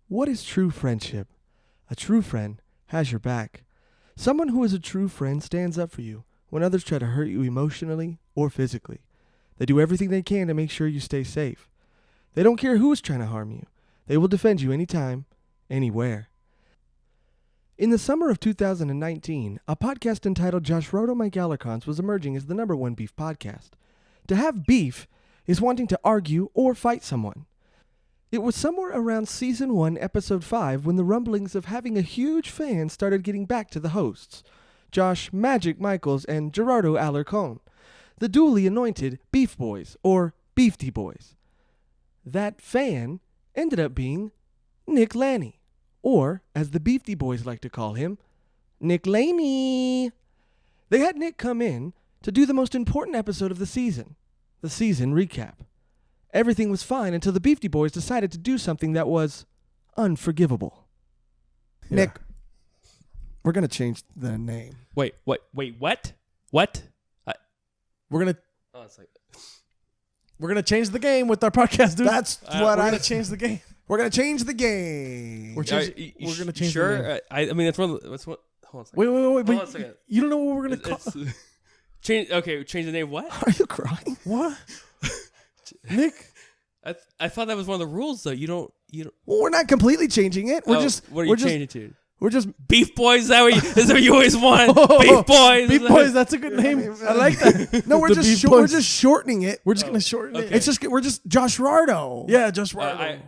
What is true friendship? A true friend has your back. Someone who is a true friend stands up for you when others try to hurt you emotionally or physically. They do everything they can to make sure you stay safe. They don't care who is trying to harm you. They will defend you anytime, anywhere. In the summer of 2019, a podcast entitled Joshrardo My Gallercons was emerging as the #1 beef podcast. To have beef is wanting to argue or fight someone. It was somewhere around Season 1, Episode 5, when the rumblings of having a huge fan started getting back to the hosts, Josh Magic Michaels and Gerardo Alarcon, the duly anointed Beef Boys, or Beefty Boys. That fan ended up being Nick Lanni, or, as the Beefty Boys like to call him, Nick Laney. They had Nick come in to do the most important episode of the season recap. Everything was fine until the Beefty Boys decided to do something that was unforgivable. Yeah. Nick, we're going to change the name. Wait, what? What? We're gonna Oh, it's like we're gonna change the game with our podcast, dude. That's what we're gonna change the game. We're going to change the game. We're gonna change sure? the name. I mean, that's one. Hold on a second. Wait. Hold on a second. You don't know what we're gonna call. Change. Okay, change the name. What? Are you crying? What? Nick? I thought that was one of the rules, though. You don't. Well, we're not completely changing it. We're What are you changing to? We're just Beef Boys. Is that what you always want? Beef Boys. Beef Boys. That's a good name. I like that. No, we're The just Beef Boys. we're just shortening it. We're just gonna shorten it. okay. We're just Joshrardo. Yeah, just right.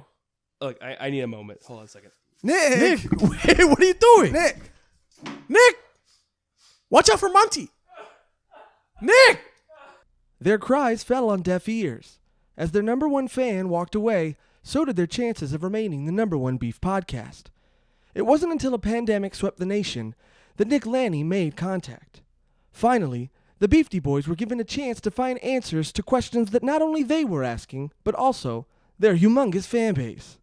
Look, I need a moment. Hold on a second. Nick, Wait, what are you doing? Nick. Watch out for Monty. Nick. Their cries fell on deaf ears. As their #1 fan walked away, so did their chances of remaining the #1 beef podcast. It wasn't until a pandemic swept the nation that Nick Lanni made contact. Finally, the Beefty Boys were given a chance to find answers to questions that not only they were asking, but also their humongous fan base.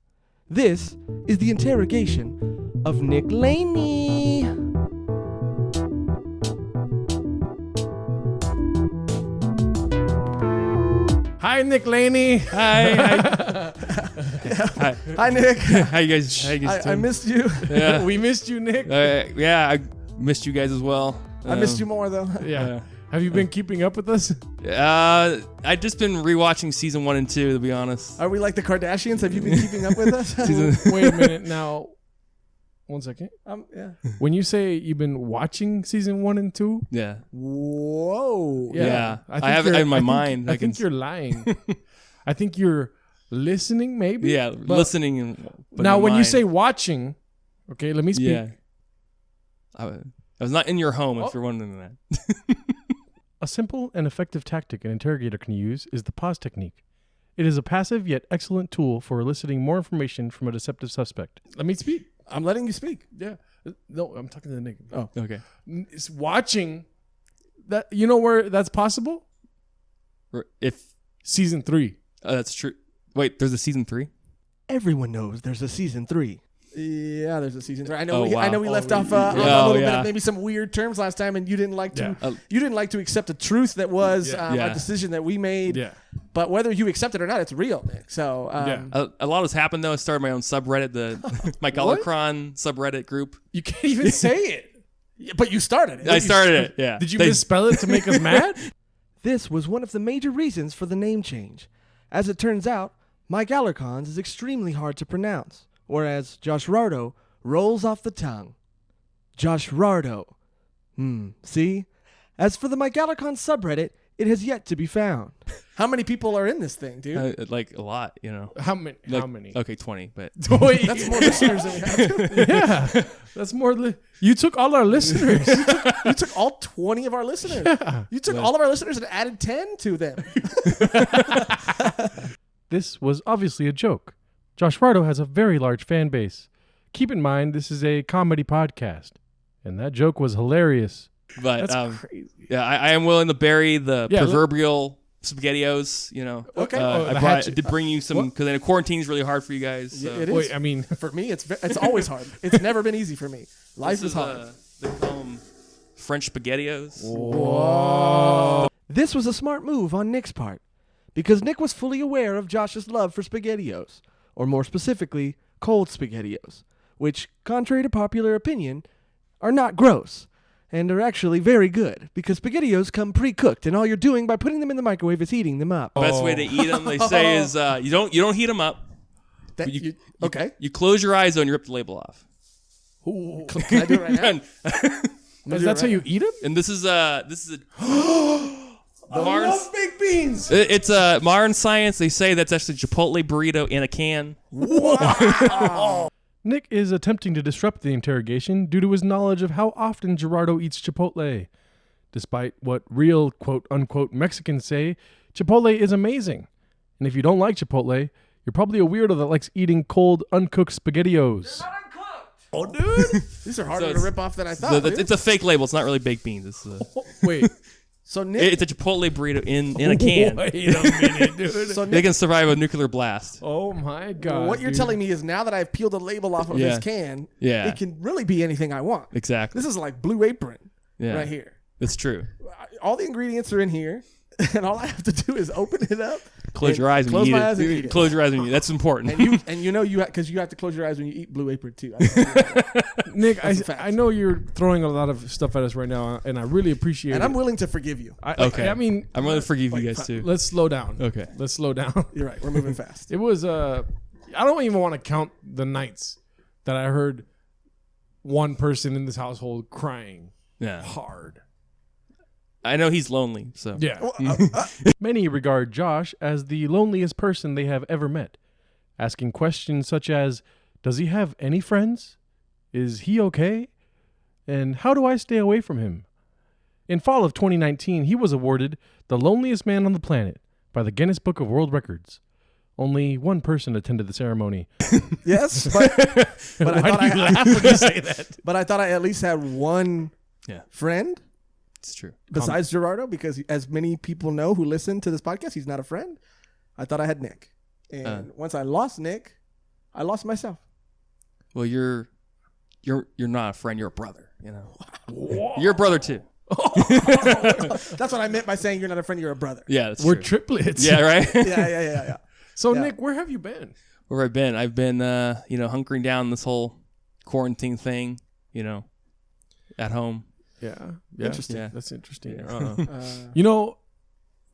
This is the interrogation of Nick Lanni. Hi, Nick Laney. Hi. Hi, Nick. How you guys? I doing? missed you. Yeah. We missed you, Nick. Yeah, I missed you guys as well. I missed you more, though. Yeah. Have you been keeping up with us? I've just been rewatching season 1 and 2, to be honest. Are we like the Kardashians? Have you been keeping up with us? Wait a minute. Now, 1 second. Yeah. When you say you've been watching season 1 and 2, Yeah. Whoa. Yeah. think I have it you're- in my I think- mind. I think you're lying. I think you're listening, maybe. Yeah, But listening. But now, in when you mind. say watching, okay, let me speak. Yeah. I was not in your home, if you're wondering that. A simple and effective tactic an interrogator can use is the pause technique. It is a passive yet excellent tool for eliciting more information from a deceptive suspect. Let me speak. I'm letting you speak. Yeah. No, I'm talking to the Nick. Oh. Okay. It's watching. That you know where that's possible? If Season 3. that's true. Wait, there's a season 3? Everyone knows there's a season 3. Yeah, there's a season 3. I know. Oh, I know we wow. left off yeah. a little bit Yeah. of maybe some weird terms last time, and you didn't like to. Yeah. You didn't like to accept the truth that was Yeah. a decision that we made. Yeah. But whether you accept it or not, it's real, Nick. So A lot has happened, though. I started my own subreddit, my Gallercron subreddit group. You can't even say it. but you started it. I started it, yeah. Did you misspell it to make us mad? This was one of the major reasons for the name change. As it turns out, My Gallercons is extremely hard to pronounce, whereas Joshrardo rolls off the tongue. Joshrardo. See? As for the My Gallercon subreddit, it has yet to be found. How many people are in this thing, dude? Like a lot, you know. How many? Like, How many? Okay, 20, but Wait, That's more listeners than we have. yeah, that's more. You took all our listeners. You took all 20 of our listeners. Yeah. You took all of our listeners and added 10 to them. This was obviously a joke. Joshrardo has a very large fan base. Keep in mind, this is a comedy podcast, and that joke was hilarious. but That's crazy. yeah, I am willing to bury the Yeah, proverbial SpaghettiOs. You know. Okay. I did bring you some because quarantine is really hard for you guys. So. Yeah, it is. Wait, I mean, For me, it's always hard. It's never been easy for me. Life is hard. They call them French SpaghettiOs. Whoa. This was a smart move on Nick's part, because Nick was fully aware of Josh's love for SpaghettiOs, or more specifically, cold SpaghettiOs, which, contrary to popular opinion, are not gross and are actually very good because SpaghettiOs come pre-cooked, and all you're doing by putting them in the microwave is heating them up. Best way to eat them, they say, is you don't heat them up. Okay. You close your eyes though, and you rip the label off. Ooh. Can I do it right now? That's how you eat them? And this is a I love baked beans. It's a modern science. They say that's actually Chipotle burrito in a can. Wow. Nick is attempting to disrupt the interrogation due to his knowledge of how often Joshrardo eats Chipotle. Despite what real quote-unquote Mexicans say, Chipotle is amazing. And if you don't like Chipotle, you're probably a weirdo that likes eating cold, uncooked SpaghettiOs. They're not uncooked. Oh, dude. These are harder to rip off than I thought. It's a fake label. It's not really baked beans. It's Wait. So Nick, it's a Chipotle burrito in a can. Wait a minute, dude. so They Nick, can survive a nuclear blast. Oh my God. what you're telling me is now that I've peeled the label off of this can, it can really be anything I want. Exactly. This is like Blue Apron right here. It's true. All the ingredients are in here, and all I have to do is open it up. Close your eyes when you eat it. Close your eyes when you eat it. That's important. And you because you have to close your eyes when you eat Blue Apron too. Nick, I know you're throwing a lot of stuff at us right now, and I really appreciate it. And I'm willing to forgive you. I mean, I'm going to forgive you guys too. Let's slow down. Okay. Let's slow down. You're right. We're moving fast. It was I don't even want to count the nights that I heard one person in this household crying hard. I know he's lonely, so. Yeah. Many regard Josh as the loneliest person they have ever met, asking questions such as, does he have any friends? Is he okay? And how do I stay away from him? In fall of 2019, he was awarded the loneliest man on the planet by the Guinness Book of World Records. Only one person attended the ceremony. Yes, but I thought Why do you laugh when you say that? But I thought I at least had one friend. It's true. Besides Joshrardo, because as many people know who listen to this podcast, he's not a friend. I thought I had Nick. And once I lost Nick, I lost myself. Well, you're not a friend, you're a brother, you know. Whoa. You're a brother too. That's what I meant by saying you're not a friend, you're a brother. Yeah, that's We're true. triplets. Yeah, right? Yeah. So Nick, where have you been? Where I've been? I've been hunkering down this whole quarantine thing, at home. Yeah. Interesting. Yeah. That's interesting. Yeah.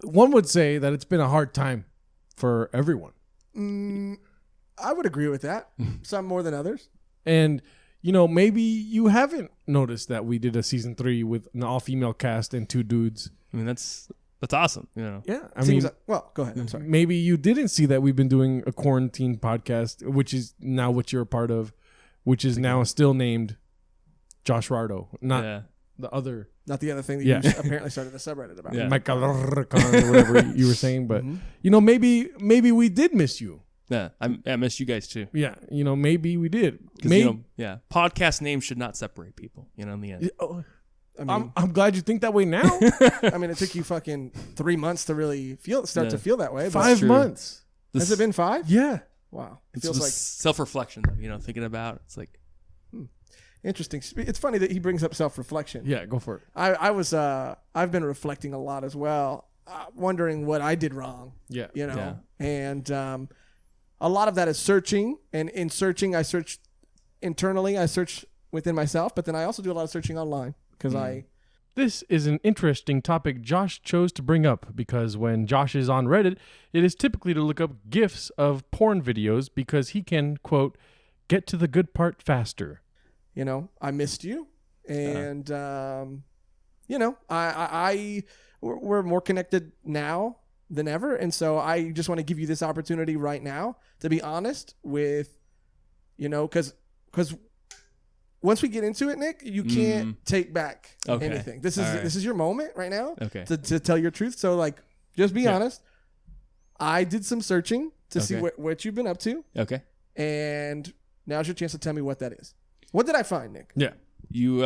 One would say that it's been a hard time for everyone. I would agree with that. Some more than others. And, maybe you haven't noticed that we did a season 3 with an all-female cast and 2 dudes. I mean, that's awesome, Yeah. Go ahead. I'm sorry. Maybe you didn't see that we've been doing a quarantine podcast, which is now what you're a part of, which is now still named Joshrardo, not the other. Not the other thing that you apparently started a subreddit about. Yeah. Or whatever you were saying. But, maybe we did miss you. Yeah, I miss you guys too. Yeah, maybe we did. Podcast names should not separate people, in the end. I'm glad you think that way now. I mean, it took you fucking 3 months to really start to feel that way. 5 months. Has it been 5? Yeah. Wow. It feels like self-reflection, thinking about it. It's like interesting. It's funny that he brings up self-reflection. Yeah, go for it. I've been reflecting a lot as well, wondering what I did wrong. Yeah. And a lot of that is searching, and in searching, I search internally, I search within myself, but then I also do a lot of searching online because This is an interesting topic Josh chose to bring up because when Josh is on Reddit, it is typically to look up GIFs of porn videos because he can, quote, get to the good part faster. I missed you, and we're more connected now than ever, and so I just want to give you this opportunity right now to be honest with, because once we get into it, Nick, you can't take back anything. This is your moment right now to tell your truth. So just be honest. I did some searching to see what you've been up to. Okay. And now's your chance to tell me what that is. What did I find, Nick? Yeah. You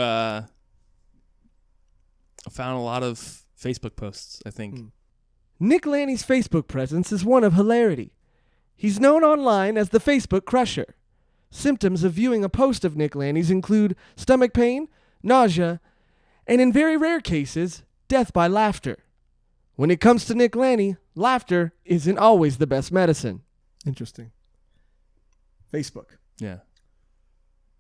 found a lot of Facebook posts, I think. Nick Lanni's Facebook presence is one of hilarity. He's known online as the Facebook Crusher. Symptoms of viewing a post of Nick Lanni's include stomach pain, nausea, and in very rare cases, death by laughter. When it comes to Nick Lanni, laughter isn't always the best medicine. Interesting. Facebook. Yeah.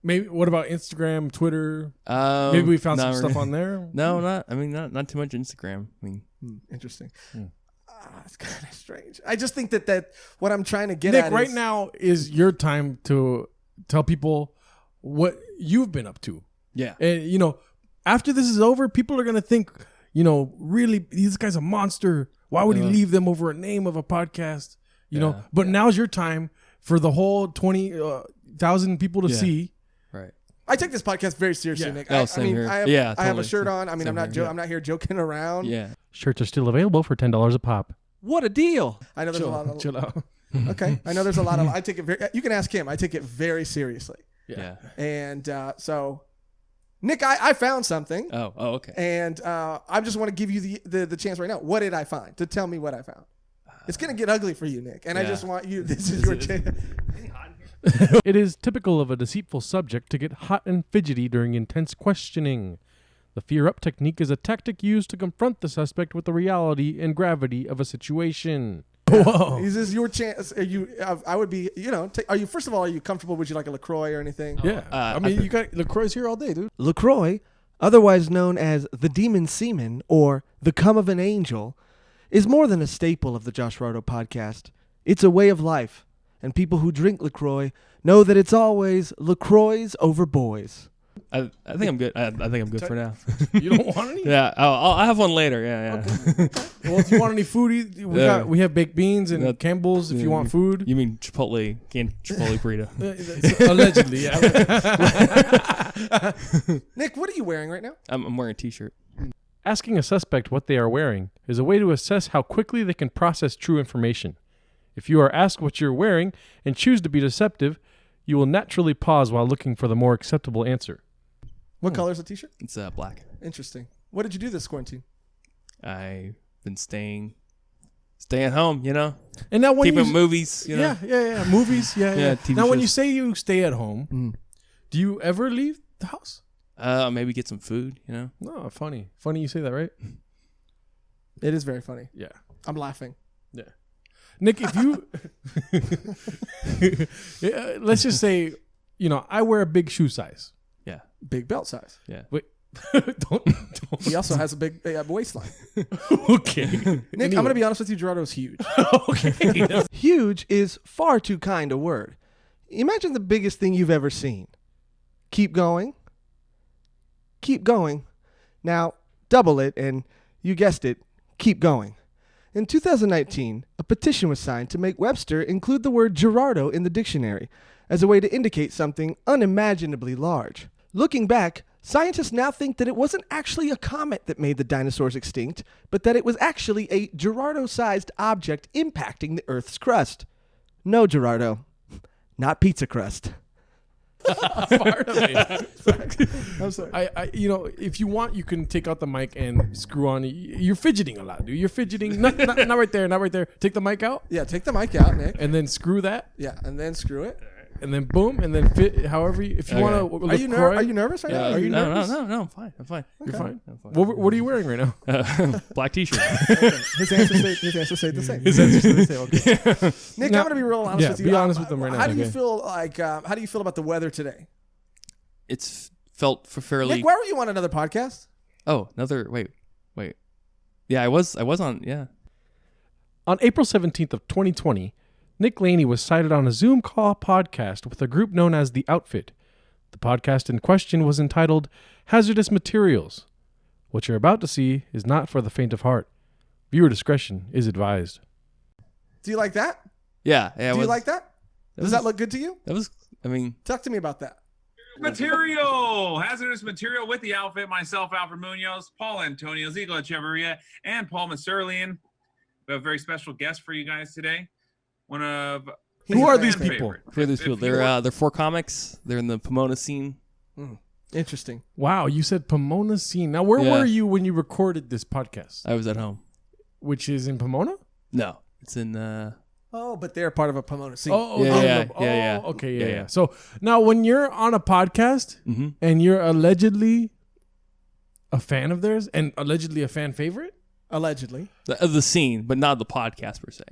Maybe. What about Instagram, Twitter? Um, Maybe we found some not stuff really. on there. No, not too much Instagram. I mean, Interesting. Hmm. It's kind of strange. I just think that what I'm trying to get Nick, at right is, now is your time to tell people what you've been up to. yeah. And, after this is over, people are going to think, really, this guy's a monster. Why would he leave them over a name of a podcast? Yeah. But now's your time for the whole 20,000 people to see. Right. I take this podcast very seriously, Yeah. Nick. Oh, I same mean, here. I have, Yeah, I have a totally. shirt on. I mean, Same I'm not here. I'm not here joking around. Yeah. Shirts are still available for $10 a pop. What a deal! I know there's a lot of Chill out. okay. I know there's a lot of. I take it very. You can ask him. I take it very seriously. Yeah. And so, Nick, I found something, Oh, okay. and I just want to give you the chance right now. What did I find? To tell me what I found. It's gonna get ugly for you, Nick, and I Yeah. just want you. This is your chance. It is typical of a deceitful subject to get hot and fidgety during intense questioning. The fear up technique is a tactic used to confront the suspect with the reality and gravity of a situation. Whoa. Is this your chance? Are you? I would be. Are you? First of all, are you comfortable? Would you like a LaCroix or anything? Yeah. I mean, you got LaCroix's here all day, dude. LaCroix, otherwise known as the demon semen or the cum of an angel, is more than a staple of the Joshrardo podcast. It's a way of life, and people who drink LaCroix know that it's always LaCroix over boys. I think I'm good. I think I'm good for now. You don't want any? Yeah. I'll have one later. Yeah. Well, if you want any food, we have baked beans and Campbell's if you want food. You mean Chipotle? Canned Chipotle burrito? Allegedly, yeah. Nick, what are you wearing right now? I'm wearing a T-shirt. Asking a suspect what they are wearing is a way to assess how quickly they can process true information. If you are asked what you're wearing and choose to be deceptive, you will naturally pause while looking for the more acceptable answer. What color is the t-shirt? It's black. Interesting. What did you do this quarantine? I've been staying home. And now when Keeping you movies. yeah, movies, yeah. TV Now when you shows. say you stay at home, do you ever leave the house? Maybe get some food. No, funny you say that, right? It is very funny. Yeah. I'm laughing. Yeah. Nick, if you let's just say, I wear a big shoe size. Yeah. Big belt size. Yeah. Wait. don't. He also has a big waistline. Okay. Nick, I'm going to be honest with you. Gerardo's huge. Okay. Huge is far too kind a word. Imagine the biggest thing you've ever seen. Keep going. Keep going. Now, double it, and you guessed it, keep going. In 2019, a petition was signed to make Webster include the word Joshrardo in the dictionary as a way to indicate something unimaginably large. Looking back, scientists now think that it wasn't actually a comet that made the dinosaurs extinct, but that it was actually a Joshrardo-sized object impacting the Earth's crust. No, Joshrardo. Not pizza crust. Part of it. I'm sorry. I if you want, you can take out the mic and screw on. You're fidgeting a lot, dude. You're fidgeting. Not right there. Not right there. Take the mic out Yeah, take the mic out, Nick. and then screw that, Yeah, and then screw it. and then boom, and then fit. However, if you Okay. want to. Are you nervous right now? Are you nervous? No. I'm fine. I'm fine. You're fine. I'm fine. What are you wearing right now? Black T-shirt. His answer stayed the same. Okay. Nick, Now- I'm going to be real honest yeah, with you. be honest with them right now, How do you okay. feel how do you feel about the weather today? It's felt for fairly. Nick, why were you on another podcast? Oh, another. Wait. Yeah, I was on. Yeah. On April 17th of 2020, Nick Lanni was cited on a Zoom call podcast with a group known as The Outfit. The podcast in question was entitled Hazardous Materials. What you're about to see is not for the faint of heart. Viewer discretion is advised. Do you like that? Yeah. Do you like that? Does was- that look good to you? That was. I mean. Talk to me about that. Hazardous material with the outfit. Myself, Alfred Munoz, Paul Antonio, Ziegler Echeverria, and Paul Maserlian. We have a very special guest for you guys today. One of Who are these fan people? favorite. Who are these If people? you They're 4 comics. They're in the Pomona scene. Interesting. Wow, you said Pomona scene. Now, where Yeah. were you when you recorded this podcast? I was at home. Which is in Pomona? No, it's in. Oh, but they're part of a Pomona scene. Yeah. Okay, Yeah. yeah. So now when you're on a podcast Mm-hmm. and you're allegedly a fan of theirs and allegedly a fan favorite, Allegedly. The scene, but not the podcast per se.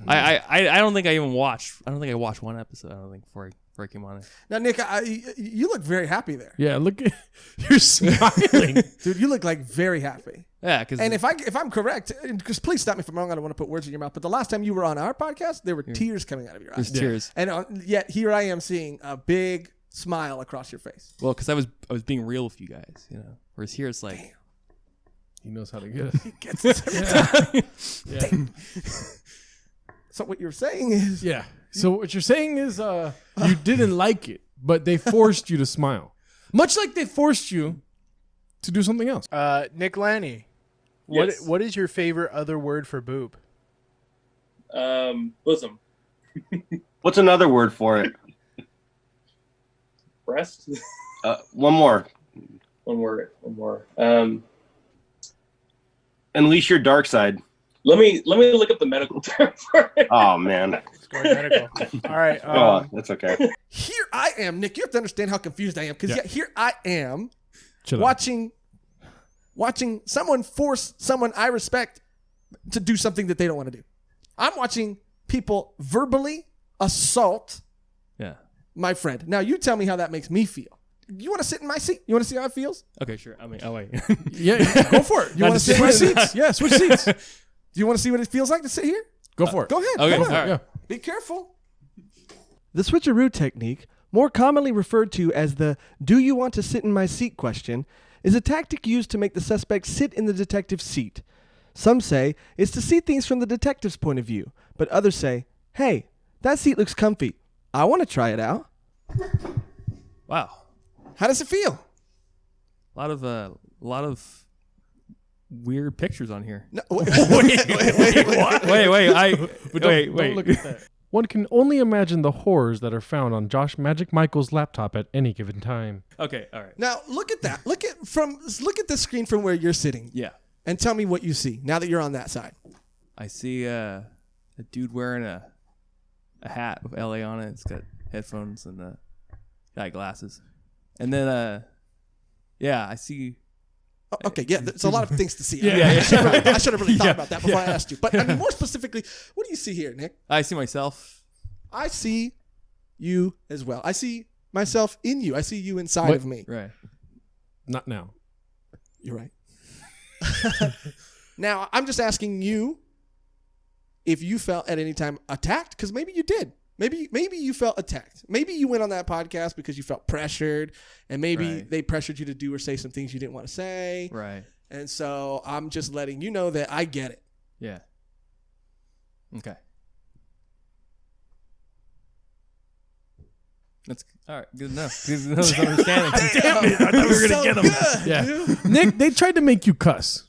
I don't think I even watched. I don't think I watched one episode. I don't think before I came on it. Now, Nick, you look very happy there. Yeah, look at you're smiling. Dude, you look like very happy. Yeah, because And if I'm correct, because please stop me if I'm wrong, I don't want to put words in your mouth, but the last time you were on our podcast, there were tears coming out of your eyes. there's tears. And yet here I am seeing a big smile across your face. Well, because I was being real with you guys, you know. Whereas here it's like, He knows how to get us. He gets it every time. So what you're saying is, Yeah. So what you're saying is you didn't like it, but they forced you to smile. Much like they forced you to do something else. Nick Lanni, Yes. what is your favorite other word for boob? Bosom. What's another word for it? Breast. One more. One more. Unleash your dark side. Let me look up the medical term for it. Oh man. Let's go to medical. All right. Oh, that's okay. here I am, Nick. You have to understand how confused I am, because Yeah. here I am Chill out. watching someone force someone I respect to do something that they don't want to do. I'm watching people verbally assault yeah. my friend. Now you tell me how that makes me feel. You want to sit in my seat? You want to see how it feels? Okay, sure. I mean, oh wait. Yeah. Go for it. You want to sit in my Switch seat? seats? Yeah, switch seats. Do you want to see what it feels like to sit here? Go for it. Go ahead. Okay, Come on. all right. Yeah. Be careful. The switcheroo technique, more commonly referred to as the "do you want to sit in my seat" question, is a tactic used to make the suspect sit in the detective's seat. Some say it's to see things from the detective's point of view, but others say, hey, that seat looks comfy. I want to try it out. Wow. How does it feel? A lot of weird pictures on here. No, wait. Wait. Don't look at that. One can only imagine the horrors that are found on Josh Magic Michael's laptop at any given time. Okay, all right. Now look at that. Look at the screen from where you're sitting, Yeah. and tell me what you see now that you're on that side. I see a dude wearing a hat with LA on it. It's got headphones and got glasses. And then I see Oh, okay, yeah, there's a lot of things to see. Yeah. I should have really thought about that before I asked you. But I mean, more specifically, what do you see here, Nick? I see myself. I see you as well. I see myself in you. I see you inside of me. Right. Not now. You're right. Now, I'm just asking you if you felt at any time attacked, because maybe you did. Maybe you felt attacked. Maybe you went on that podcast because you felt pressured, and maybe Right. they pressured you to do or say some things you didn't want to say. Right. And so I'm just letting you know that I get it. Yeah. Okay. That's all right. Good enough. Good enough. There's understanding. Damn it, I thought we were gonna get 'em. Good, Yeah. dude. Nick, they tried to make you cuss.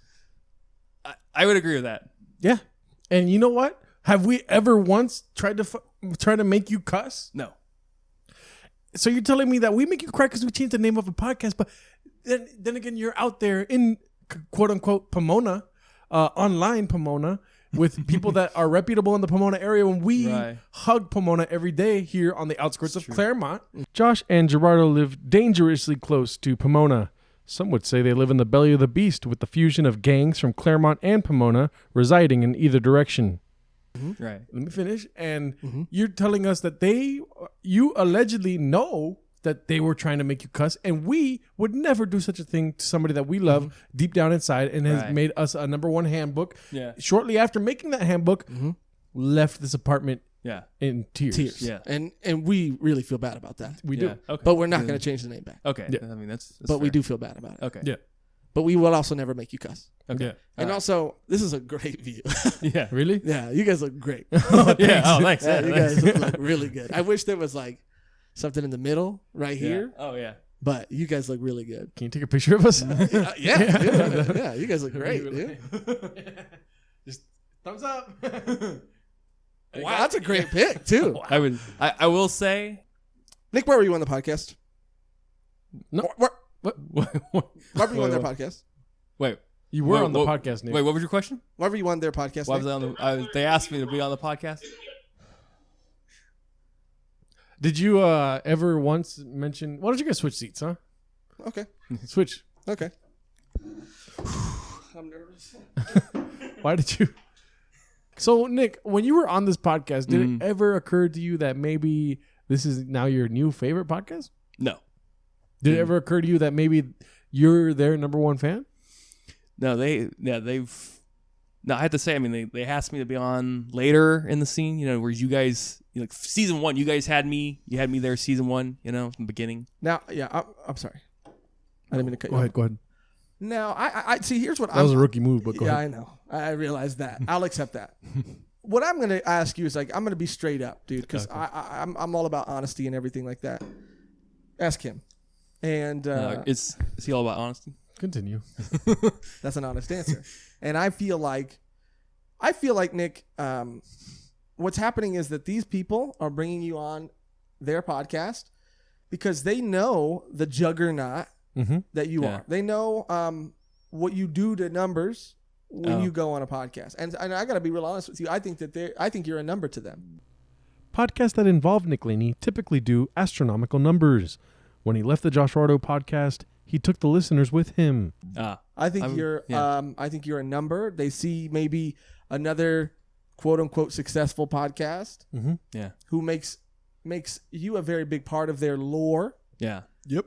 I would agree with that. Yeah. And you know what? Have we ever once tried to make you cuss? No. So you're telling me that we make you cry because we changed the name of a podcast, but then again, you're out there in quote unquote Pomona, online Pomona, with people that are reputable in the Pomona area. When we Right. hug Pomona every day here on the outskirts of Claremont, Josh and Joshrardo live dangerously close to Pomona. Some would say they live in the belly of the beast, with the fusion of gangs from Claremont and Pomona residing in either direction. Right. Let me finish. And you're telling us that you allegedly know that they were trying to make you cuss, and we would never do such a thing to somebody that we love deep down inside and has Right. made us a #1 handbook. Yeah. Shortly after making that handbook, left this apartment Yeah. in tears. Tears. Yeah. And we really feel bad about that. We Yeah. do. Okay. But we're not going to change the name back. Okay. Yeah. I mean that's But we fair. do feel bad about it. Okay. Yeah. But we will also never make you cuss. Okay. Yeah. And also, this is a great view. Yeah. Really? Yeah, you guys look great. Yeah. Oh, thanks. Yeah, Yeah, you thanks. guys look really good. I wish there was like something in the middle right here, Oh yeah. but you guys look really good. Can you take a picture of us? Yeah, you guys look great, dude. Just thumbs up. Wow, that's a great pick too. I will say Nick, where were you on the podcast? No. Where What? where were you on their Wait, podcast? wait. You were Wait, on the what- podcast, Nick. Wait, what was your question? Where were you on their podcast? Why was Nick? I on the they asked me to be on the podcast? Did you ever once mention? Why don't you guys switch seats, huh? Okay, Switch. okay. I'm nervous. Why did you? So, Nick, when you were on this podcast, did it ever occur to you that maybe this is now your new favorite podcast? No. Did it ever occur to you that maybe you're their number one fan? No, they've. No, I have to say, I mean, they asked me to be on later in the scene, you know, where you guys, like season 1, you guys had me. You had me there season 1, you know, from the beginning. Now, yeah, I'm sorry. I didn't mean to cut Go you ahead. off. Go ahead. Now, I see. Here's what That was a rookie move, but go yeah, ahead. I know. I realize that. I'll accept that. What I'm gonna ask you is like I'm gonna be straight up, dude, because Okay. I'm all about honesty and everything like that. Ask him, and Is he all about honesty? Continue. that's an honest answer. And I feel like Nick, what's happening is that these people are bringing you on their podcast because they know the juggernaut Mm-hmm. that you Yeah. are. They know what you do to numbers when Oh. you go on a podcast. And I got to be real honest with you. I think you're a number to them. Podcasts that involve Nick Laney typically do astronomical numbers. When he left the Joshrardo podcast, he took the listeners with him. I think I'm- I think you're a number. They see maybe another quote unquote successful podcast Mm-hmm. Yeah. who makes you a very big part of their lore. Yeah. Yep.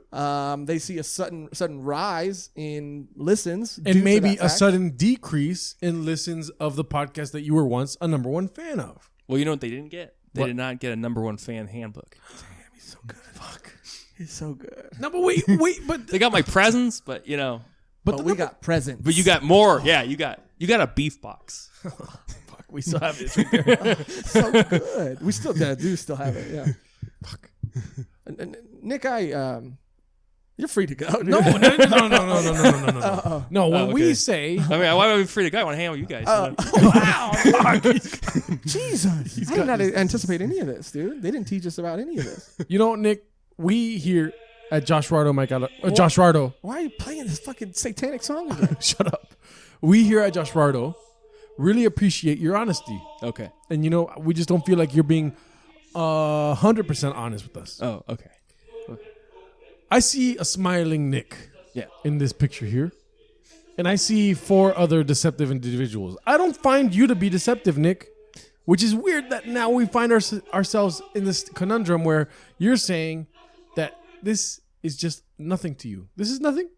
They see a sudden rise in listens, due And to maybe that a fact. sudden decrease in listens of the podcast that you were once a number one fan of. Well, you know what they didn't get? They What? did not get a number one fan handbook. He's so good. Fuck, he's so good. No, but wait, but They got my presents, but you know, But we got presents. but you got more. Yeah, you got a beef box. fuck, we still have it right there. so good. We still do still have it. Yeah. Fuck. And Nick, you're free to go. Dude. No. No, when okay. we say I mean, why am I free to go? I want to hang out with you guys. Wow. Jesus. I did not anticipate any of this, dude. They didn't teach us about any of this. you know, Nick, we here at Joshrardo, Joshrardo. Why are you playing this fucking satanic song again? Shut up. We here at Joshrardo really appreciate your honesty. Okay. And you know, we just don't feel like you're being 100% honest with us. Oh, okay. I see a smiling Nick Yeah. in this picture here. And I see 4 other deceptive individuals. I don't find you to be deceptive, Nick. Which is weird that now we find ourselves in this conundrum where you're saying that this is just nothing to you. This is nothing?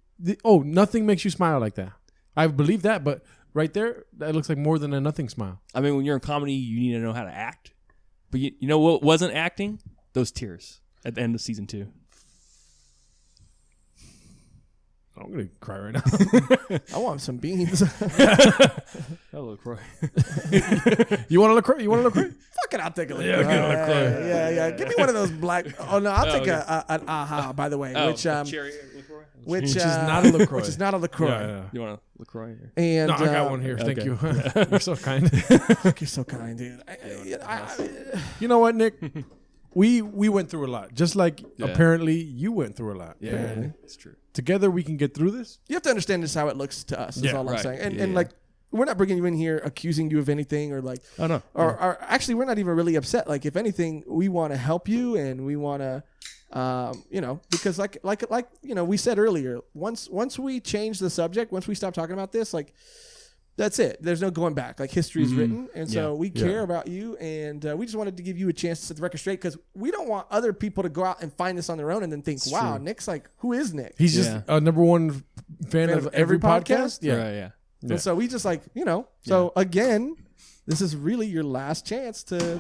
Nothing makes you smile like that. I believe that, but right there, that looks like more than a nothing smile. I mean, when you're in comedy, you need to know how to act. But you know what wasn't acting? Those tears at the end of season 2. I'm going to cry right now. I want some beans. Hello, LaCroix. You want a LaCroix? Fuck it, I'll take a look. Yeah. Give me one of those black. Oh no, I'll take an aha. By the way, cherry LaCroix? which is not a LaCroix. Which is not a LaCroix. Yeah. You want a LaCroix? Or? And No, I got one here. Thank okay. you. You're so kind. Fuck, you're so kind, dude. You know what, Nick? We went through a lot. Just like Yeah. apparently you went through a lot. Yeah, it's true. Together we can get through this. You have to understand this how it looks to us. Is Yeah, all I'm right. saying. And Yeah. like, we're not bringing you in here accusing you of anything or like, Oh no. or actually, we're not even really upset. Like, if anything, we want to help you and we want to, because like we said earlier, once we change the subject, once we stop talking about this, like, that's it. There's no going back. Like, history is written, and so we care about you, and we just wanted to give you a chance to set the record straight because we don't want other people to go out and find this on their own and then think, "Wow, true. Nick's like, who is Nick?" He's just a number one fan of every podcast. Yeah. Right, yeah. And so we just like, So again, this is really your last chance to.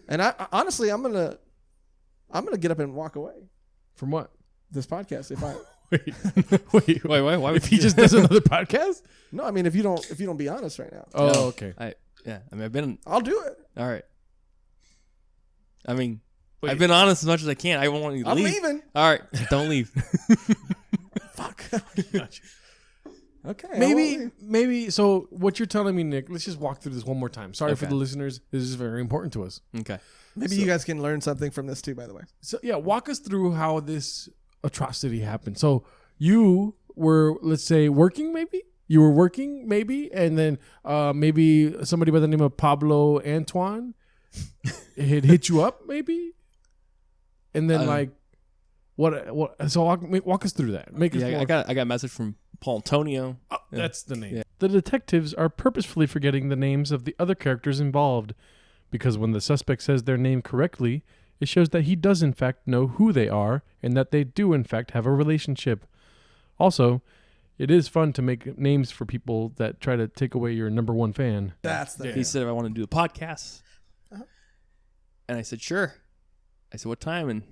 And I honestly, I'm gonna get up and walk away From what? this podcast if I. Wait. Why? Why would If he just does another podcast? No, I mean if you don't be honest right now, Oh, okay. I mean, I've been I'll do it. all right. I mean, I've been honest as much as I can. I won't want you to I'm leave. leaving. All right, don't leave. Fuck. Okay. I won't leave. Maybe. So what you're telling me, Nick? Let's just walk through this one more time. Sorry for Okay. the listeners. This is very important to us. Okay. Maybe you guys can learn something from this too. By the way, So yeah, walk us through how this atrocity happened. So you were, let's say, working maybe? You were working maybe, and then maybe somebody by the name of Pablo Antoine had hit you up maybe? And then like what so walk us through that. Make us Yeah, I got a message from Paul Antonio. that's the name. Yeah. the detectives are purposefully forgetting the names of the other characters involved, because when the suspect says their name correctly, it shows that he does in fact know who they are and that they do in fact have a relationship. Also, it is fun to make names for people that try to take away your number one fan. That's the He said if I want to do a podcast, and I said sure. I said what time, and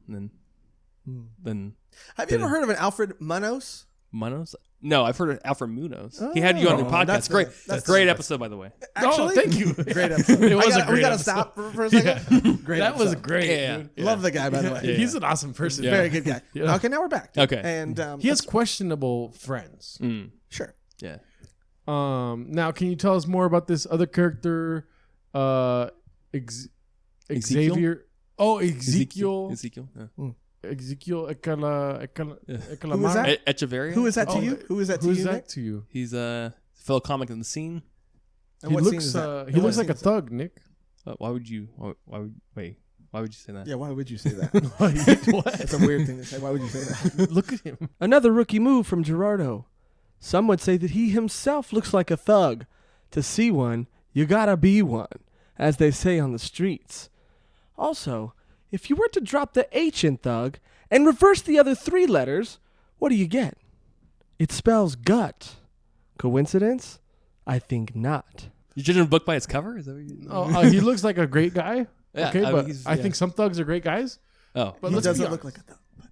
and then Have you ever heard of an Alfred Munoz? Munoz. No, I've heard of Alfred Munoz. He had you on the podcast. that's Great, that's great episode by the way. Actually, thank you. Great episode. It was a we great gotta episode. stop for a second. Great That was episode. great. Yeah, Dude. Love the guy, by the way. Yeah. He's an awesome person. Yeah. Very good guy. Yeah. Okay, now we're back. Okay. And He has questionable friends. sure. Yeah. Now, can you tell us more about this other character, Xavier? Oh, Ezekiel. Ezekiel. Yeah. Ezekiel Ekala Who is that? Echeverria. Who is that to Oh, you? Who is that to Who is you? that Nick? to you? He's a fellow comic in the scene. And He what scene looks is that? he And what looks like scene a is that? thug, Nick. Why would you? Why would wait? Why would you say that? Yeah, why would you say that? What? That's a weird thing to say. Why would you say that? Look at him. Another rookie move from Joshrardo. Some would say that he himself looks like a thug. To see one, you gotta be one, as they say on the streets. Also, if you were to drop the H in thug and reverse the other 3 letters, what do you get? It spells gut. Coincidence? I think not. You judging a book by its cover? Is that what you? Oh, he looks like a great guy. Yeah, Okay, I mean, but he's- I yeah. think some thugs are great guys. Oh, But He let's be doesn't honest. look like a thug. But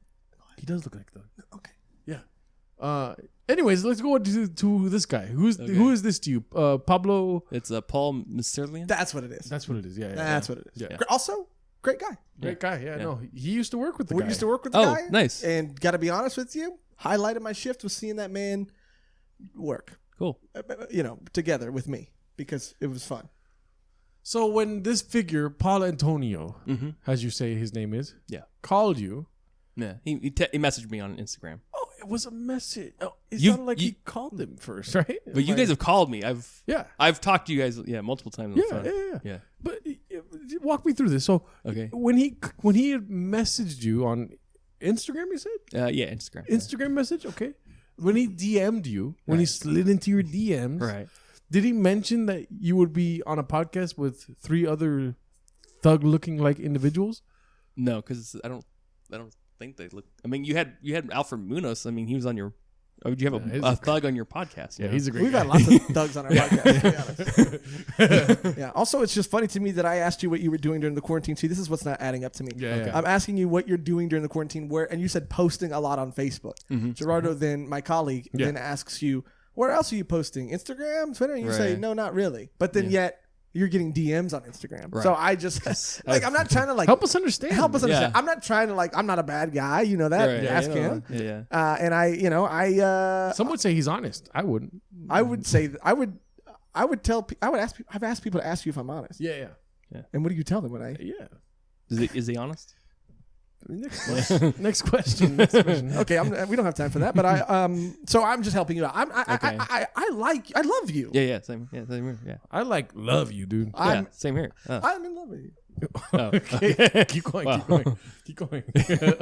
He does look like a thug. okay. Yeah. Anyways, let's go to this guy. Who is this to you? Pablo. it's Paul Miserlian. That's what it is. That's what it is. Yeah. That's what it is. Yeah. Also, great guy. Great guy. Yeah. Yeah. No, he used to work with the We guy. used to work with the Oh, guy. nice. And got to be honest with you, highlight of my shift was seeing that man work, Cool. together with me because it was fun. So when this figure, Paul Antonio, Mm-hmm. as you say his name is, Yeah. called you. Yeah. He messaged me on Instagram. Oh, it was a message. Oh, it You- sounded like you- he called him first, right? But you guys have called me. Yeah. I've talked to you guys multiple times on the Yeah, phone. yeah. Yeah. But walk me through this. So Okay. when he had messaged you on Instagram, you said Yeah, Instagram. Instagram message, okay. When he DM'd you, when he slid into your DMs, Right. did he mention that you would be on a podcast with 3 other thug-looking like individuals? No, because I don't think they look. I mean, you had Alfred Munoz. I mean, he was on your. Oh, you have he's a thug on your podcast? you know? he's a great We've guy. had lots of thugs on our podcast, to be honest. Yeah. Also, it's just funny to me that I asked you what you were doing during the quarantine. See, this is what's not adding up to me. Yeah, yeah. I'm asking you what you're doing during the quarantine, and you said posting a lot on Facebook. Joshrardo, then my colleague, Yeah. then asks you, where else are you posting? Instagram, Twitter? And you say, Right. no, not really. But then yet you're getting DMs on Instagram. Right. So I just I'm not trying to Help us understand. help us understand. Yeah. I'm not trying to I'm not a bad guy. You know that. Right. Ask Yeah, him. Yeah. And I Some would say he's honest. I wouldn't. I would say I would ask people. I've asked people to ask you if I'm honest. Yeah. And what do you tell them when I? Yeah. Is he honest? Next question. Next question. Okay, we don't have time for that. But so I'm just helping you out. Okay. I love you. Yeah. Same here. Yeah. I love you, dude. I'm Same here. Oh. I'm in love with you. Oh. Okay. Keep going. Wow. Keep going.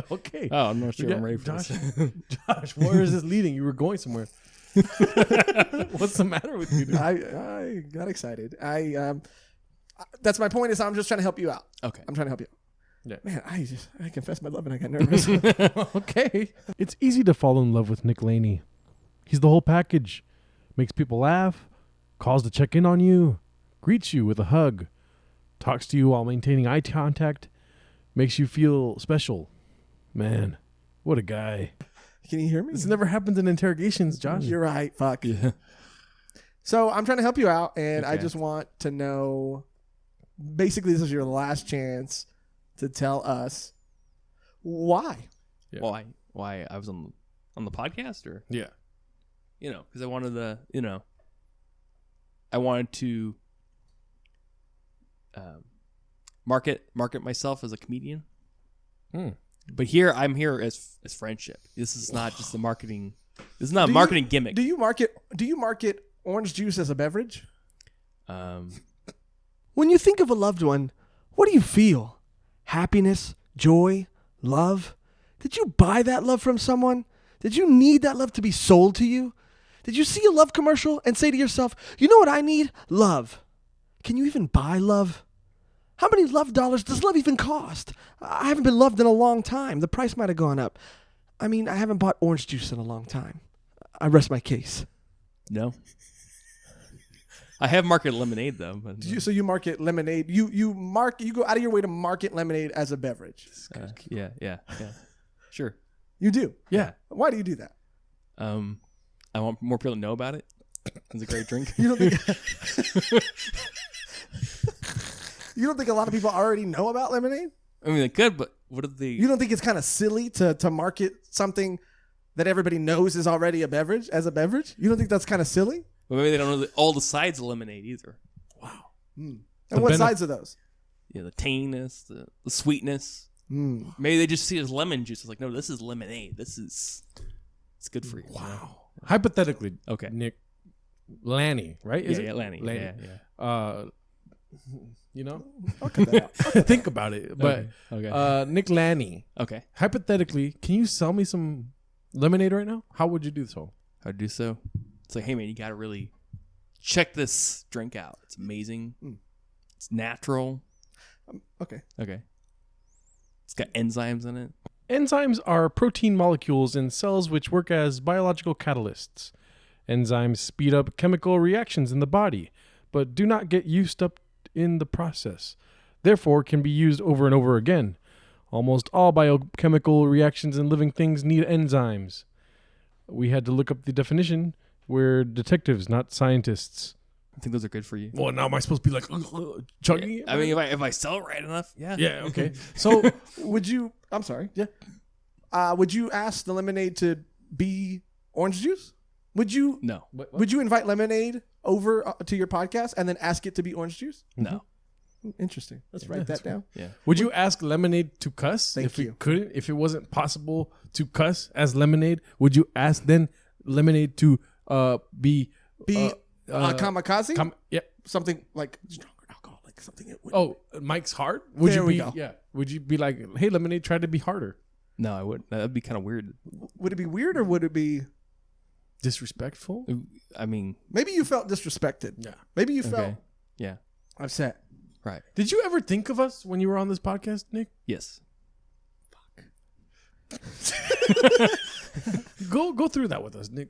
Okay. Oh, I'm not sure Yeah, I'm ready for Josh, this. Josh, where is this leading? You were going somewhere. What's the matter with you, dude? I got excited. That's my point. Is I'm just trying to help you out. Okay. I'm trying to help you out. Yeah. Man, I confessed my love and I got nervous. Okay. It's easy to fall in love with Nick Lanni. He's the whole package. Makes people laugh, calls to check in on you, greets you with a hug, talks to you while maintaining eye contact, makes you feel special. Man, what a guy. Can you hear me? This never happens in interrogations, Josh. You're right. Fuck. Yeah. So I'm trying to help you out, and I Okay. just want to know. Basically, this is your last chance to tell us why. Yeah. Why I was on the podcast, or Yeah. because I wanted I wanted to market myself as a comedian. But I'm here as friendship. This is not just a marketing. This is not a marketing gimmick. Do you market orange juice as a beverage? When you think of a loved one, what do you feel? Happiness, joy, love? Did you buy that love from someone? Did you need that love to be sold to you? Did you see a love commercial and say to yourself, you know what I need? Love. Can you even buy love? How many love dollars does love even cost? I haven't been loved in a long time. The price might have gone up. I mean, I haven't bought orange juice in a long time. I rest my case. No. I have marketed lemonade though. But, So you market lemonade. You go out of your way to market lemonade as a beverage. yeah. Sure. You do. Yeah. Why do you do that? I want more people to know about it. It's a great drink. You don't think you don't think a lot of people already know about lemonade? I mean, they could, but what are the? You don't think it's kind of silly to market something that everybody knows is already a beverage as a beverage? You don't think that's kind of silly? Well, maybe they don't know all the sides of lemonade either. And what sides are those? Yeah, the tanginess, the sweetness. Maybe they just see it as lemon juice. It's like, no, this is lemonade. It's good for you. Wow. Hypothetically, Okay. Nick, Lanni, right? Is it? Yeah, Lanni. Lanni. Yeah. You know, I'll cut that out. think about it. But Okay. Nick Lanni, Okay. hypothetically, can you sell me some lemonade right now? How would you do so? How to do so? It's like, hey man, you got to really check this drink out. It's amazing. It's natural. Okay. Okay. It's got enzymes in it. Enzymes are protein molecules in cells which work as biological catalysts. Enzymes speed up chemical reactions in the body, but do not get used up in the process. Therefore, can be used over and over again. Almost all biochemical reactions in living things need enzymes. We had to look up the definition. We're detectives, not scientists. I think those are good for you. Well, now am I supposed to be like chugging it? I mean, if I sell it right enough, yeah. Yeah, okay. So, Would you? I'm sorry. Yeah. Would you ask the lemonade to be orange juice? Would you? No. Would you invite lemonade over to your podcast and then ask it to be orange juice? No. Interesting. Let's write that down. Yeah. would you ask Lemonade to cuss? Thank if we you. couldn't, if it wasn't possible to cuss as Lemonade, would you ask then Lemonade to be Kamikaze? yeah. Something like stronger alcohol, like something. It would. Oh, Mike's hard. Would There you we be? go. Yeah. Would you be like, hey, Lemonade, try to be harder? No, I wouldn't. That'd be kind of weird. Would it be weird or would it be? Disrespectful? I mean, Maybe you felt disrespected. Yeah. Maybe you felt okay. Yeah. upset. Right. Did you ever think of us when you were on this podcast, Nick? Yes. Go through that with us, Nick.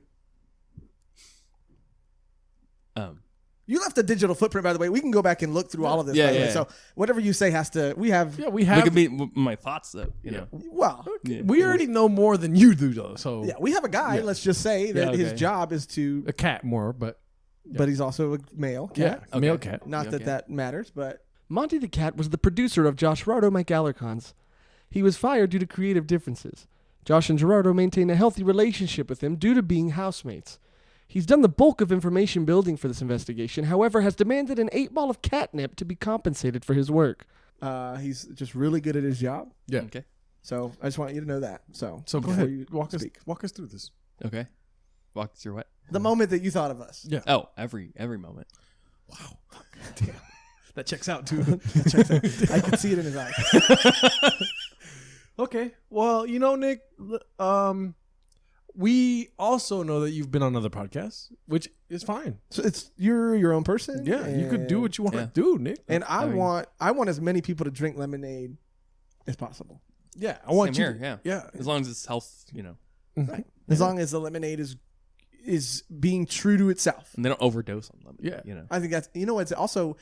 You left a digital footprint, by the way. We can go back and look through all of this. Yeah, by the way. yeah. So whatever you say has to. We have. Yeah, we Look have. at me, my thoughts though. You know. Well, Yeah. We already know more than you do, though. So yeah, we have a guy. Let's just say that Yeah, his okay. job is to. a cat more, but But he's also a male cat. yeah, male cat. Not Okay. that matters, but Monty the Cat was the producer of Joshrardo My Gallercons. He was fired due to creative differences. Josh and Gerardo maintain a healthy relationship with him due to being housemates. He's done the bulk of information building for this investigation, however, has demanded an 8-ball of catnip to be compensated for his work. he's just really good at his job. Yeah. Okay. So I just want you to know that. So So go before ahead. you Walk speak. us through this. Okay. Walk through what? The moment that you thought of us. Yeah. Oh, every moment. That checks out too. I could see it in his eyes. Okay. Well, you know, Nick, we also know that you've been on other podcasts, which is fine. So you're your own person. Yeah, you could do what you want Yeah. to do, Nick. And I mean- want as many people to drink lemonade as possible. Yeah, I want Same you. here, to, yeah. As long as it's health, you know, Right. As long as the lemonade is being true to itself. and they don't overdose on lemon. Yeah. You know. I think that's what's also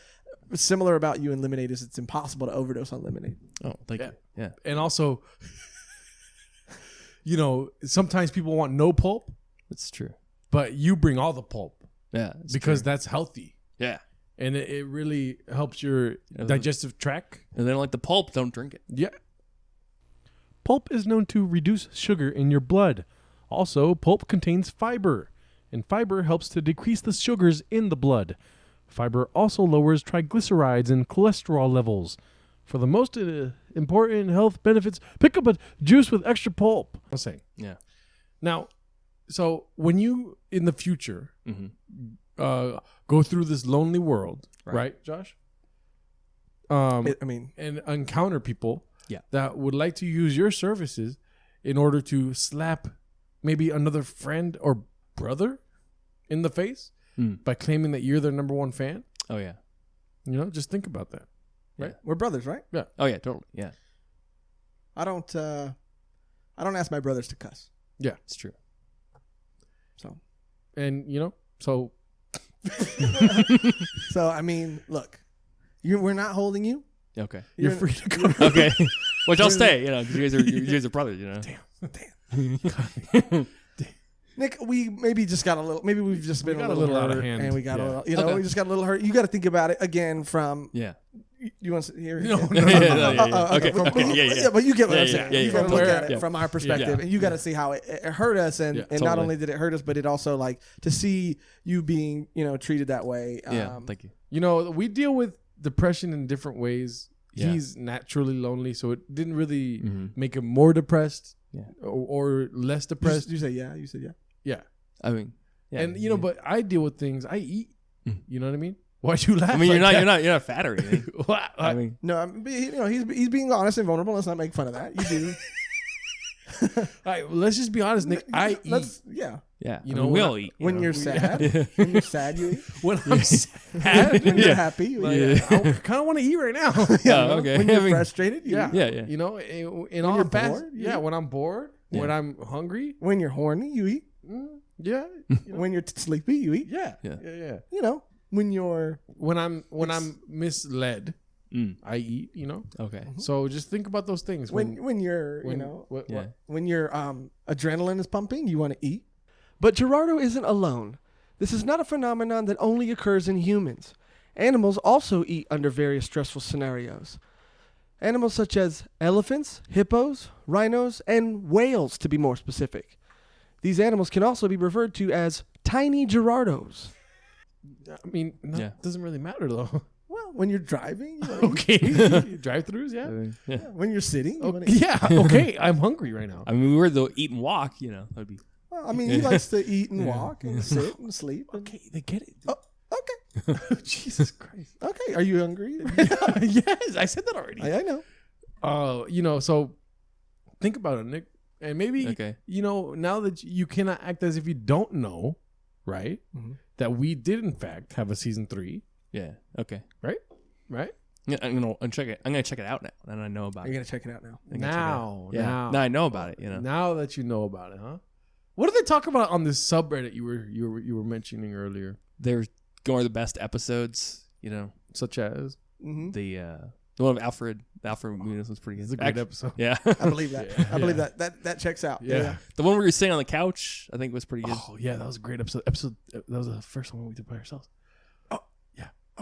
similar about you and lemonade is it's impossible to overdose on lemonade. Oh, thank Yeah. you. Yeah. And also, you know, sometimes people want no pulp, It's true. but you bring all the pulp Yeah. It's because true. that's healthy. yeah. And it really helps your digestive tract. If they don't like the pulp, don't drink it. Yeah. Pulp is known to reduce sugar in your blood. Also, pulp contains fiber, and fiber helps to decrease the sugars in the blood. Fiber also lowers triglycerides and cholesterol levels. For the most important health benefits, pick up a juice with extra pulp. I'm saying. Yeah. Now, so when you, in the future, Mm-hmm. go through this lonely world, Right. right Josh? I mean, And encounter people Yeah. that would like to use your services in order to slap maybe another friend or brother in the face Mm. by claiming that you're their number one fan. Oh yeah. You know, just think about that. Right. We're brothers, right? Oh yeah. Totally. Yeah. I don't ask my brothers to cuss. It's true. So And, you know, so so I mean, look, we're not holding you. Okay. you're free to go. Okay. Which I'll stay. You know, because you guys are brothers. You know. Nick, we maybe just got a little. Maybe we've just been got a little out of hurt, hand. and we got a Yeah. little. You know, Okay. we just got a little hurt. You got to think about it again from. Yeah. You want to hear? No, Yeah, yeah. Okay. From- Okay. Yeah. But you get what Yeah, I'm yeah, saying. yeah, You yeah. got to From look where- at it yeah. from our perspective, Yeah. and you got to see how it hurt us, and Yeah, and not totally. only did it hurt us, but it also like to see you being treated that way. Yeah. Thank you. You know, we deal with depression in different ways. Yeah. He's naturally lonely, so it didn't really Mhm. make him more depressed Yeah. or less depressed. You say yeah. You said yeah. Yeah. I mean. Yeah. And, you know, but I deal with things. I eat. You know what I mean? Why'd you laugh? I mean, like you're that? not fat or anything. What? I mean. No, he's being honest and vulnerable. Let's not make fun of that. You do. All right, well, let's just be honest, Nick. I eat. Yeah. Yeah. You I know, mean, when we'll I- eat. When you you're know? sad, Yeah. when you're sad, you eat. When I'm sad, When you're Yeah. happy, you like, eat. I kind of want to eat right now. Yeah, okay. When you're I mean- frustrated, you Yeah. eat. Yeah. Yeah. You know, in When all you're fast. bored, you Yeah, eat. when I'm bored, Yeah. when I'm hungry. When you're horny, you eat. Yeah. When you're sleepy, you eat. Yeah. Yeah. Yeah. You know, when you're When I'm misled, Mm. I eat, you know. Okay. So just think about those things. when you're when- you know Yeah. when your adrenaline is pumping, you want to eat. But Joshrardo isn't alone. This is not a phenomenon that only occurs in humans. Animals also eat under various stressful scenarios. Animals such as elephants, hippos, rhinos, and whales, to be more specific. These animals can also be referred to as tiny Joshrardos. I mean, Yeah. doesn't really matter though. Well, when you're driving, you wanna eat. Okay. Drive-throughs, I yeah. mean, yeah. When you're sitting, you want to eat. Yeah. Okay. I'm hungry right now. I mean, we were the eat and walk. You know, that'd be. Well, I mean, he likes to eat and walk and sit and sleep. And, Okay, they get it. oh, okay, Jesus Christ. okay. Are you hungry? Yes, I said that already. I know. You know, so think about it, Nick. And maybe, Okay. you know, now that you cannot act as if you don't know, right? Mhm. That we did, in fact, have a season 3, Yeah. Okay. right? Yeah, I'm gonna check it. I'm gonna check it out now, and I know about You're it. gonna check it out now. I'm gonna check it out. Now, Yeah. now. Now I know about it. You know. Now that you know about it, huh? What do they talk about on this subreddit you were mentioning earlier? They're going over the best episodes. You know, Such as Mm-hmm. the one of Alfred Munoz was pretty good. it's a great Actually, episode. Yeah. I believe that. Yeah. I believe that checks out. Yeah. The one where you're sitting on the couch, I think was pretty good. Oh yeah, that was a great episode. That was the first one we did by ourselves.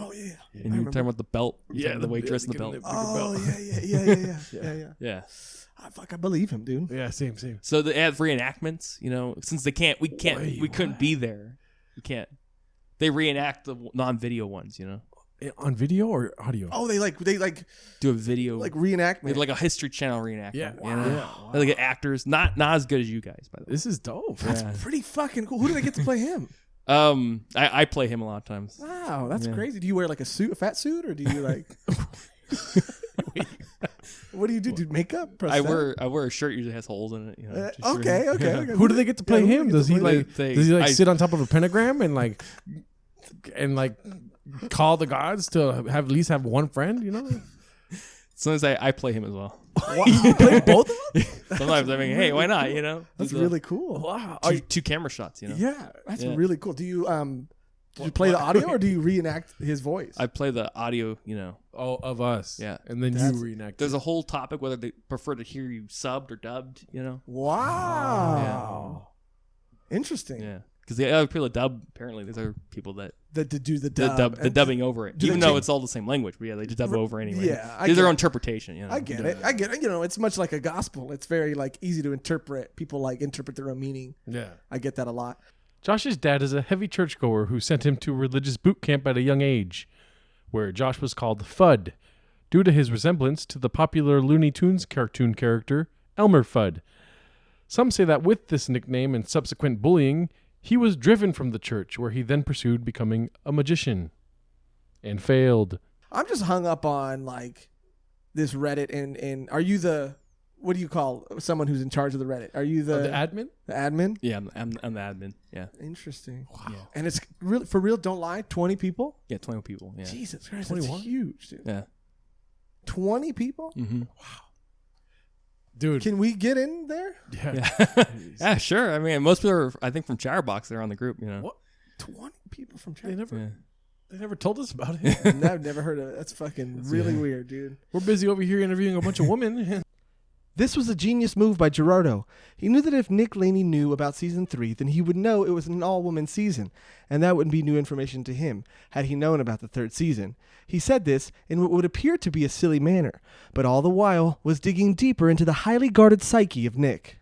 Oh yeah. And you were talking about the belt. You were Yeah, talking about the waitress and the giving belt. the- Oh belt. yeah. Yeah. I believe him, dude. Yeah, same. So they have reenactments. You know, since we Wait, couldn't what? be there. We can't. They reenact the non-video ones. You know, On video or audio? Oh, they do a video like They reenactment. have like a History Channel reenactment. Yeah. You know? Wow. They like actors, not as good as you guys, by the way. This is dope. That's Yeah. pretty fucking cool. Who do they get to play him? I play him a lot of times. Wow, that's Yeah. crazy. Do you wear like a fat suit, or do you like? What do you do? Do makeup? I prosthetic? wear a shirt usually has holes in it. You know, just Okay. Who do they get to play who do they him? get to Does he play? like They- does he like I- sit on top of a pentagram and like call the gods to have at least have one friend? You know, Sometimes I play him as well. you play both of them. Sometimes I mean, hey, why not? You know, That's Just, really cool. Wow. two camera shots. You know, Yeah, that's Yeah. really cool. Do you play the audio or do you reenact his voice? I play the audio. You know, Oh, of us. Yeah. and then That's- you reenact. there's a whole topic whether they prefer to hear you subbed or dubbed. You know, Wow. Interesting. yeah, because the other people that dub apparently there's other people that To do the the dub. the dubbing over it, do they even though change- it's all the same language. But yeah, they just dub over anyway. Yeah, I There's their get own it. interpretation. You know, I get it. I get it. You know, it's much like a gospel. It's very like easy to interpret. People like interpret their own meaning. Yeah. I get that a lot. Josh's dad is a heavy churchgoer who sent him to religious boot camp at a young age, where Josh was called Fudd, due to his resemblance to the popular Looney Tunes cartoon character Elmer Fudd. Some say that with this nickname and subsequent bullying, he was driven from the church, where he then pursued becoming a magician. And failed. I'm just hung up on like this Reddit and are you the what do you call someone who's in charge of the Reddit? Are you The admin? the admin? Yeah, I'm the admin. Yeah. Interesting. Yeah. And it's really for real. Don't lie. 20 people. Yeah, 20 people. Yeah. Jesus Christ, 21? that's huge, dude. Yeah. 20 people. Mm-hmm. Dude. Can we get in there? Yeah. Yeah. Yeah, sure. I mean, most people are, I think, from Chatterbox. They're on the group, you know. What? 20 people from They China. never, Yeah. they never told us about it. I've never heard of it. That's fucking really weird, dude. We're busy over here interviewing a bunch of women. This was a genius move by Joshrardo. He knew that if Nick Lanni knew about season 3, then he would know it was an all-woman season, and that wouldn't be new information to him, had he known about the 3rd season. He said this in what would appear to be a silly manner, but all the while was digging deeper into the highly guarded psyche of Nick.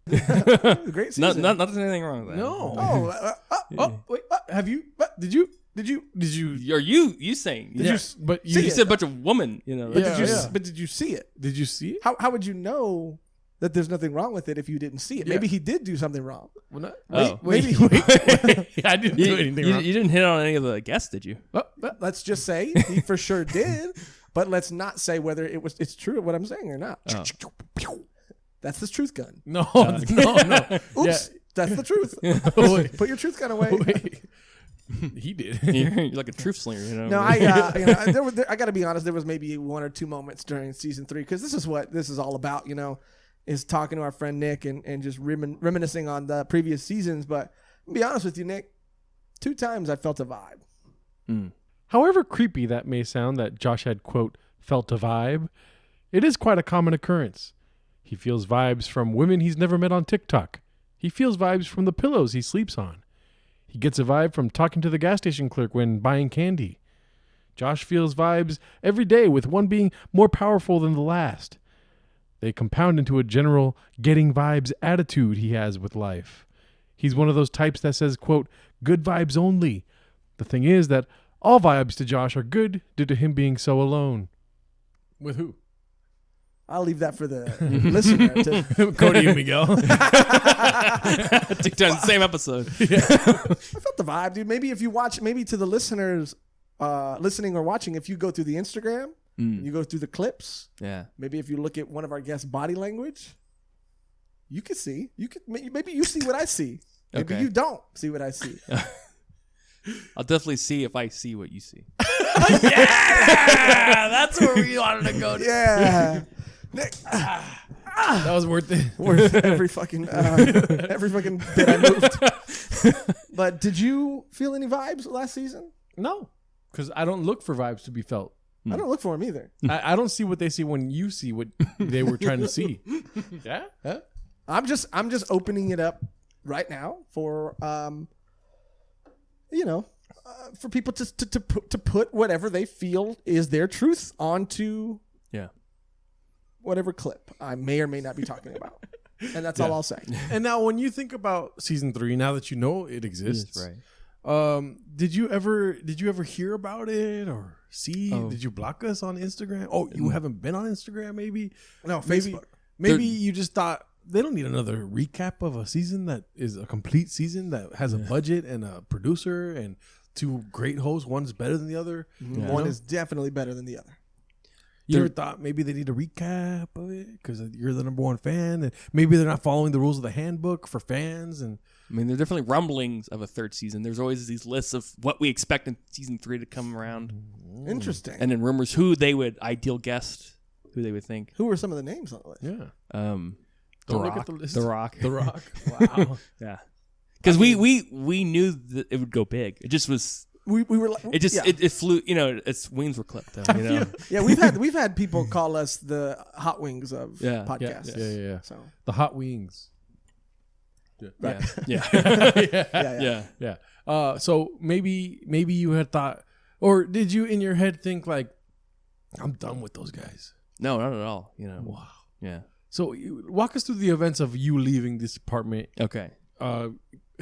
Great season. Not there's anything wrong with that. No. Wait. Have you? Did you? Are you saying? Did you? But You you said a bunch of women, you know. But, Yeah, did you see it? Did you see it? How would you know that there's nothing wrong with it if you didn't see it? Yeah. Maybe he did do something wrong. Well, not, Oh. wait. I didn't do anything wrong. You didn't hit on any of the guests, did you? Let's just say he for sure did, but let's not say whether it's true what I'm saying or not. Oh. That's the truth gun. No, no. Oops, that's the truth. Wait. Put your truth gun away. Wait. He did. You're like a truth slinger, you know. No, I got to be honest. There was maybe 1 or 2 moments during season 3 because this is what this is all about. You know, is talking to our friend Nick and just reminiscing on the previous seasons. But I'll be honest with you, Nick, 2 times I felt a vibe. Mm. However creepy that may sound that Josh had, quote, felt a vibe, it is quite a common occurrence. He feels vibes from women he's never met on TikTok. He feels vibes from the pillows he sleeps on. He gets a vibe from talking to the gas station clerk when buying candy. Josh feels vibes every day, with one being more powerful than the last. They compound into a general getting vibes attitude he has with life. He's one of those types that says, quote, good vibes only. The thing is that all vibes to Josh are good due to him being so alone. With who? I'll leave that for the listener. Cody and Miguel. Same episode. I felt the vibe, dude. Maybe if you watch, maybe to the listeners listening or watching, if you go through the Instagram, you go through the clips, Yeah. maybe if you look at one of our guests' body language, you could see. Maybe you see what I see. Maybe Okay. you don't see what I see. I'll definitely see if I see what you see. Yeah, that's where we wanted to go. Yeah. Nick, That was worth it. worth every fucking bit I moved. But did you feel any vibes last season? No, because I don't look for vibes to be felt. I don't look for them either. I don't see what they see when you see what they were trying to see. Yeah? Huh? I'm just opening it up right now for for people to put whatever they feel is their truth onto Yeah. whatever clip I may or may not be talking about. And that's all I'll say. And now when you think about season 3, now that you know it exists, Right. did you ever hear about it or see? Oh. Did you block us on Instagram? Oh, you haven't been on Instagram maybe? No, Facebook. Maybe you just thought they don't need another recap of a season that is a complete season that has a budget and a producer and 2 great hosts. One's better than the other. Yeah. One is definitely better than the other. You ever thought maybe they need a recap of it because you're the number 1 fan, and maybe they're not following the rules of the handbook for fans? And I mean, there are definitely rumblings of a 3rd season. There's always these lists of what we expect in season 3 to come around, Interesting. and then rumors who they would ideal guest, who they would think. Who were some of the names on the list? yeah, The Don't look Rock. at the list. The Rock. The Rock. Wow. Yeah. Because we knew that it would go big. It just was. We were like, It just yeah. it flew. You know, its wings were clipped. Though, you know. Yeah, we've had people call us the hot wings of Yeah. podcasts. Yeah. So The hot wings. Yeah. Yeah. Yeah. So maybe you had thought, or did you in your head think like, I'm done with those guys? No, not at all. You know. Wow. Yeah. So walk us through the events of you leaving this department. Okay.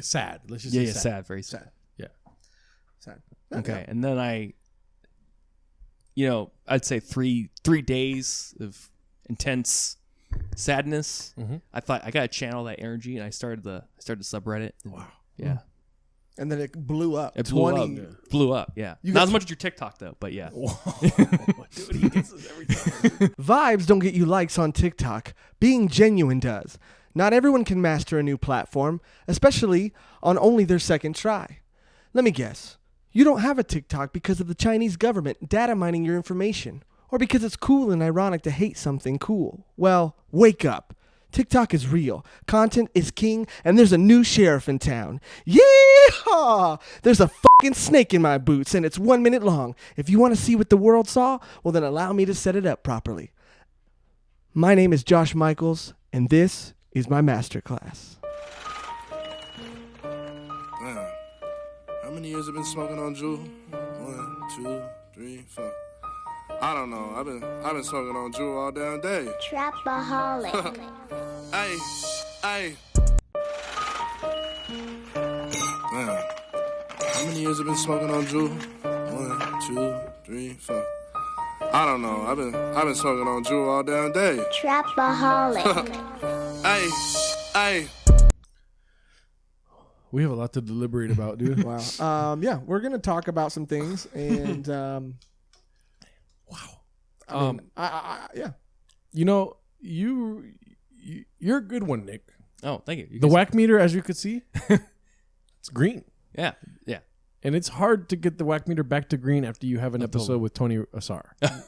Sad. Let's just Yeah. say Yeah. sad. Sad. Very sad. sad. Okay. And then I'd say three days of intense sadness. Mhm. I thought I got to channel that energy, and I started the subreddit. Wow. Yeah. And then it blew up. It blew up. Yeah. You Not got- as much as your TikTok though, but yeah. Dude, he gets this every time. Vibes don't get you likes on TikTok. Being genuine does. Not everyone can master a new platform, especially on only their second try. Let me guess. You don't have a TikTok because of the Chinese government data mining your information, or because it's cool and ironic to hate something cool. Well, wake up. TikTok is real. Content is king, and there's a new sheriff in town. Yeehaw! There's a fucking snake in my boots, and it's 1 minute long. If you want to see what the world saw, well then allow me to set it up properly. My name is Josh Michaels, and this is my masterclass. Man, how many years have been smoking on Juul? 1, 2, 3, 4. I don't know. I've been smoking on Juul all damn day. Trapaholic. Hey. Man, how many years have been smoking on Juul? 1, 2, 3, 4. I don't know. I've been smoking on Juul all damn day. Trapaholic. Hey. We have a lot to deliberate about, dude. Wow. Yeah, we're gonna talk about some things, and yeah. You know, you're a good one, Nick. Oh, thank you. The whack meter, as you could see, it's green. Yeah. And it's hard to get the whack meter back to green after you have an episode with Tony Asar. Yeah.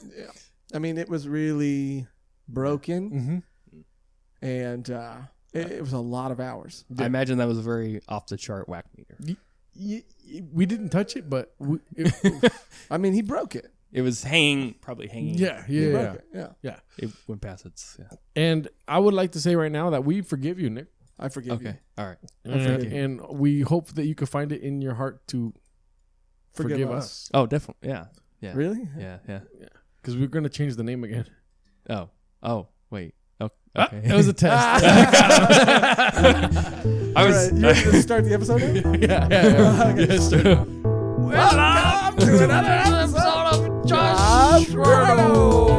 I mean, it was really broken, and it was a lot of hours. I imagine that was a very off the chart whack meter. We didn't touch it, but I mean, he broke it. It was probably hanging. Yeah. He broke it. Yeah. It went past its. Yeah. And I would like to say right now that we forgive you, Nick. I forgive you. Okay. All right. And we hope that you can find it in your heart to forgive us. Oh, definitely. Yeah. Yeah. Really? Yeah. Because we're going to change the name again. Oh. Wait. Oh. Okay. That was a test. I was. You ready to start the episode now? Yeah. Okay. Welcome to another episode of Joshrardo.